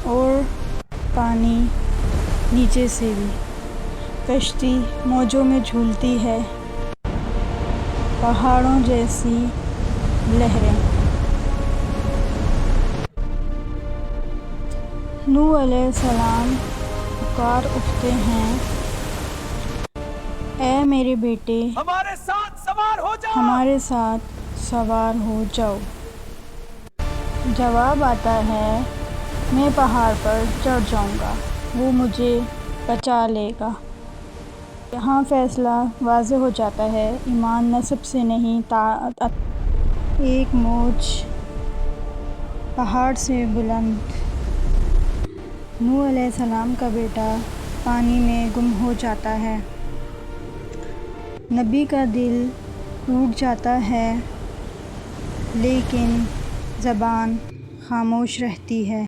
اور پانی نیچے سے بھی۔ کشتی موجوں میں جھولتی ہے، پہاڑوں جیسی لہریں۔ نوح علیہ السلام پکار اٹھتے ہیں، اے میرے بیٹے، ہمارے ساتھ سوار ہو جاؤ، ہمارے ساتھ سوار ہو جاؤ۔ جواب آتا ہے، میں پہاڑ پر چڑھ جاؤں گا، وہ مجھے بچا لے گا۔ یہاں فیصلہ واضح ہو جاتا ہے، ایمان نسب سے نہیں، ایک موج پہاڑ سے بلند۔ نوح علیہ السلام کا بیٹا پانی میں گم ہو جاتا ہے، نبی کا دل ٹوٹ جاتا ہے، لیکن زبان خاموش رہتی ہے۔